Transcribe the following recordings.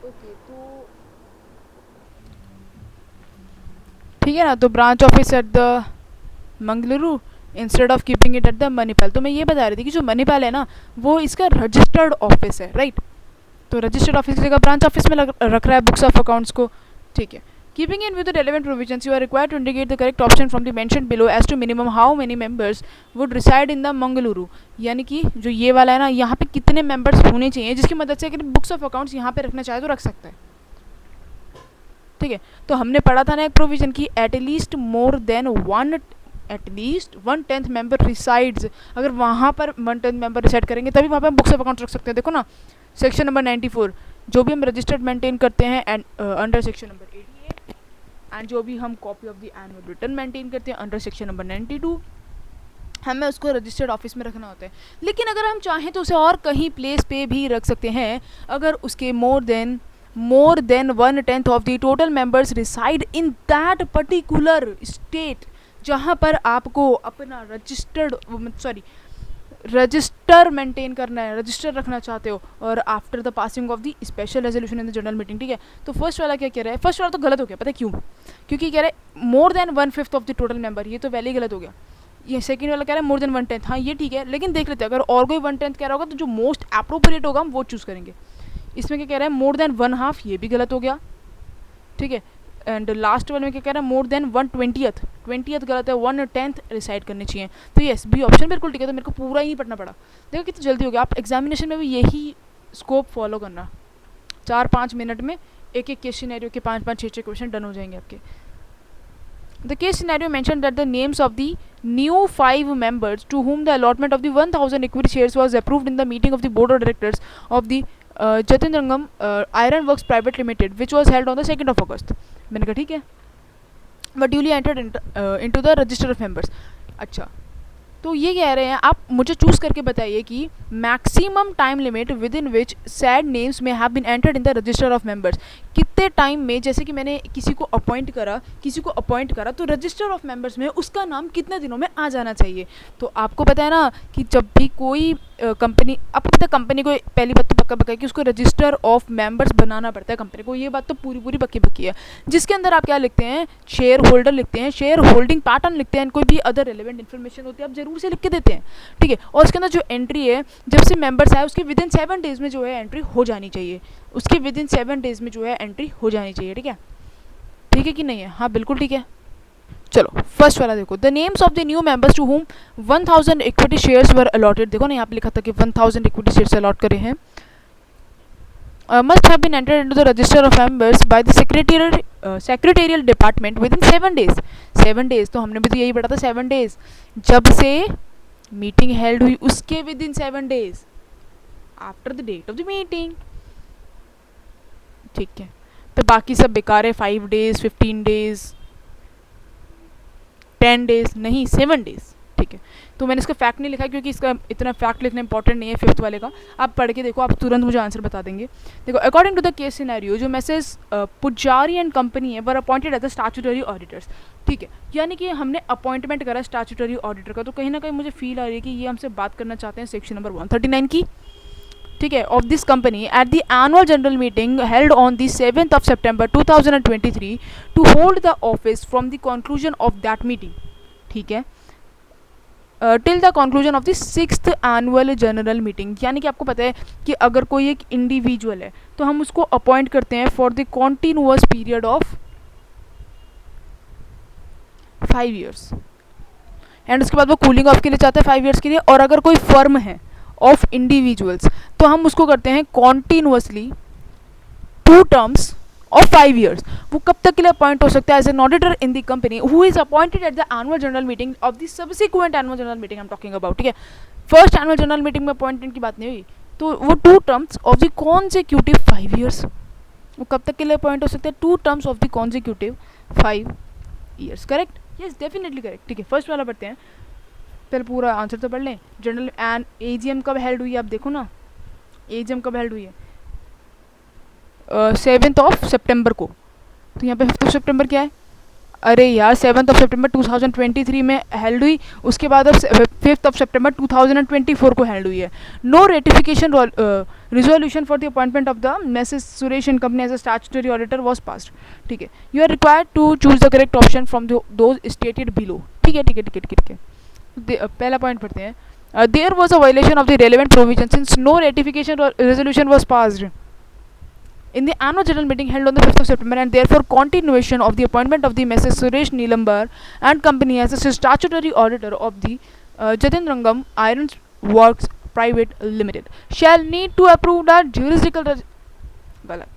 Okay, तो ठीक है ना, तो branch office at the Mangaluru instead of keeping it at the Manipal. तो मैं ये बता रही थी कि जो मणिपाल है ना, वो इसका रजिस्टर्ड ऑफिस है, राइट। तो रजिस्टर्ड ऑफिस की जगह ब्रांच ऑफिस में रख रहा है बुक्स ऑफ अकाउंट्स को, ठीक है। Keeping in with the relevant provisions you are required to indicate the correct option from the mention below as to minimum how many members would reside in the Mangaluru. यानी कि जो ये वाला है ना, यहाँ पे कितने मेंबर्स होने चाहिए जिसकी मदद से अगर बुक्स ऑफ अकाउंट्स यहाँ पे रखना चाहे तो रख सकता है, ठीक है। तो हमने पढ़ा था ना एक प्रोविजन की at least more than one, at least 1/10 member resides, अगर वहाँ पर 1/10 मेंबर रिसाइड करेंगे तभी वहाँ पे हम बुक्स ऑफ अकाउंट्स रख सकते हैं। देखो ना, सेक्शन नंबर 94, जो भी हम रजिस्टर्ड मेंटेन करते हैं and under section number 88, and जो भी हम copy of the annual return maintain करते हैं अंडर सेक्शन नंबर 92, हमें उसको रजिस्टर्ड ऑफिस में रखना होता है। लेकिन अगर हम चाहें तो उसे और कहीं प्लेस पे भी रख सकते हैं, अगर उसके more than 1/10 of the total members reside in that particular state जहाँ पर आपको अपना रजिस्टर मेंटेन करना है, रजिस्टर रखना चाहते हो, और after the passing of the special resolution in the general meeting, ठीक है। तो फर्स्ट वाला क्या कह रहा है, फर्स्ट वाला तो गलत हो गया, पता है क्यों? क्योंकि कह रहा है more than 1/5 of the total member, ये तो पहले ही गलत हो गया। ये सेकंड वाला कह रहा है मोर देन 1/10, हाँ ये ठीक है, लेकिन देख लेते हैं, अगर और कोई 1/10 कह रहा होगा तो जो मोस्ट अप्रोप्रिएट होगा हम वो चूज़ करेंगे। इसमें क्या कह रहा है मोर देन 1/2, ये भी गलत हो गया, ठीक है। एंड लास्ट वाले में क्या कह रहा है मोर देन 1/20th गलत है, 1/10 रिसाइड करने चाहिए। तो यस, बी ऑप्शन बिल्कुल ठीक है। तो मेरे को पूरा ही पढ़ना पड़ा, देखो कितनी जल्दी हो गया। आप एग्जामिनेशन में भी यही स्कोप फॉलो करना, 4-5 मिनट में एक एक केस सिनेरियो के 5-5 6-6 क्वेश्चन डन हो जाएंगे आपके। The case scenario mentioned that the names of the new 5 members to whom the allotment of the 1000 equity shares was approved in the meeting of the board of directors of the Jatindrangam Iron Works Private Limited, which was held on the 2nd of August. मैंने कहा ठीक है, were duly entered into the register of members। अच्छा, तो ये कह रहे हैं आप मुझे चूज़ करके बताइए कि maximum time limit within which said names में have been entered in the register of members. कितने टाइम में, जैसे कि मैंने किसी को अपॉइंट करा तो रजिस्टर ऑफ मेंबर्स में उसका नाम कितने दिनों में आ जाना चाहिए। तो आपको पता है ना कि जब भी कोई कंपनी, आपको पता है कंपनी को पहली बात तो पक्का पक्का है कि उसको रजिस्टर ऑफ मेंबर्स बनाना पड़ता है कंपनी को, ये बात तो पूरी पूरी पक्की पक्की है। जिसके अंदर आप क्या लिखते हैं, शेयर होल्डर लिखते हैं, शेयर होल्डिंग पैटर्न लिखते हैं, कोई भी अदर रिलेवेंट इन्फॉर्मेशन होती है आप जरूर से लिख के देते हैं, ठीक है। और उसके अंदर जो एंट्री है, जब से मेंबर्स आए उसके विद इन 7 डेज में जो है एंट्री हो जानी चाहिए, उसके विद इन 7 डेज में जो है एंट्री हो जानी चाहिए, ठीक है। ठीक है कि नहीं है? हाँ बिल्कुल ठीक है। चलो फर्स्ट वाला देखो, the names of the new members to whom 1000 equity shares were allotted. देखो ना यहाँ पे लिखा था कि 1000 इक्विटी शेयर्स अलॉट करे हैं। Must have been entered into the register of members by the secretarial department within 7 days। 7 days तो हमने भी तो यही पढ़ा था, 7 days जब से मीटिंग हेल्ड हुई उसके within 7 days after the date of the meeting, ठीक है। तो बाकी सब बेकार है, 5 days 15 days 10 days नहीं, 7 days, ठीक है। तो मैंने इसका फैक्ट नहीं लिखा क्योंकि इसका इतना फैक्ट लिखना इंपॉर्टेंट नहीं है फिफ्थ वाले का। आप पढ़ के देखो, आप तुरंत मुझे आंसर बता देंगे। देखो, according to the case scenario जो मैसेज पुजारी एंड कंपनी है were appointed as the statutory auditors, ठीक है। यानी कि हमने अपॉइंटमेंट करा स्टैट्यूटरी ऑडिटर का। तो कहीं ना कहीं मुझे फील आ रही है कि ये हमसे बात करना चाहते हैं सेक्शन नंबर 139 की, ठीक है, of this company at the annual general meeting held on the 7th of September 2023 to hold the office from the conclusion of that meeting, ठीक है, till the conclusion of the 6th annual general meeting. यानी कि आपको पता है कि अगर कोई एक इंडिविजुअल है तो हम उसको अपॉइंट करते हैं for the continuous period of 5 years, and उसके बाद वो कूलिंग ऑफ के लिए चाहता है 5 years के लिए। और अगर कोई फर्म है ऑफ इंडिविजुअल्स तो हम उसको करते हैं कॉन्टिन्यूअसली 2 terms ऑफ 5 years। वो कब तक के लिए अपॉइंट हो सकता है as an auditor in the company who is appointed at the annual general meeting of the subsequent annual general meeting I am talking about, ठीक है। फर्स्ट एनुअल जनरल मीटिंग में अपॉइंटमेंट की बात नहीं हुई, तो वो 2 terms of the consecutive 5 years, वो कब तक के लिए अपॉइंट हो सकते हैं 2 terms of the consecutive 5 years, correct? Yes definitely correct, ठीक है। फर्स्ट वाला पढ़ते हैं, पहले पूरा आंसर तो पढ़ लें। जनरल एंड एजीएम कब हेल्ड हुई है, आप देखो ना एजीएम कब हेल्ड हुई है, 7th of September को। तो यहाँ पे 5th of September क्या है, अरे यार 7th ऑफ सितंबर 2023 में हेल्ड हुई, उसके बाद अब 5th ऑफ सितंबर 2024 को हेल्ड हुई है. No ratification resolution for the appointment of the messrs Suresh and company as a statutory auditor was passed. ठीक है, you are required to choose the correct option from those stated below. ठीक है ठीक है ठीक है ठीक है. पहला पॉइंट पढ़ते हैं. There was a violation of the relevant provision since no ratification resolution was passed in the annual general meeting held on the 5th of September, and therefore continuation of the appointment of the Messrs. Suresh Neelambar and company as a statutory auditor of the Jatindrangam Iron Works Private Limited shall need to approve the jurisdictional galat.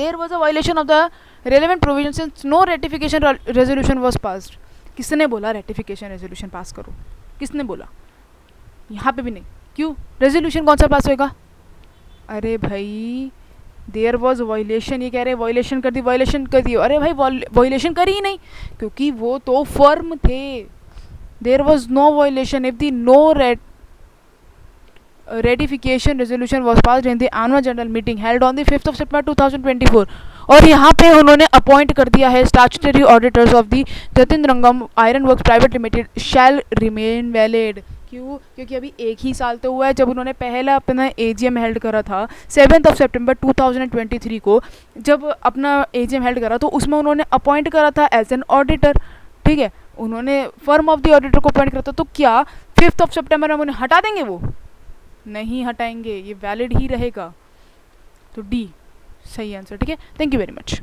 There was a violation of the relevant provision since no ratification resolution was passed. किसने बोला ratification resolution pass करो? किसने बोला? यहाँ पे भी नहीं. क्यों? रेजोल्यूशन कौन सा पास होएगा? अरे भाई देयर वॉज वायलेशन, ये कह रहे वायलेशन कर दी, वायलेशन कर दी. अरे भाई वायलेशन करी ही नहीं, क्योंकि वो तो फर्म थे. There was no violation if the no ratification resolution was passed in the annual general meeting held on the 5th of September 2024. और यहाँ पे उन्होंने अपॉइंट कर दिया है statutory auditors of the Jatindrangam iron works private limited shall remain valid. क्यों? क्योंकि अभी एक ही साल तो हुआ है जब उन्होंने पहला अपना एजीएम हेल्ड करा था 7th ऑफ सितंबर 2023 को. जब अपना एजीएम हेल्ड करा तो उसमें उन्होंने अपॉइंट करा था एज एन ऑडिटर. ठीक है, उन्होंने फर्म ऑफ द ऑडिटर को अपॉइंट करा था. तो क्या 5th ऑफ सितंबर में उन्हें हटा देंगे? वो नहीं हटाएंगे, ये वैलिड ही रहेगा. तो डी सही आंसर. ठीक है, थैंक यू वेरी मच.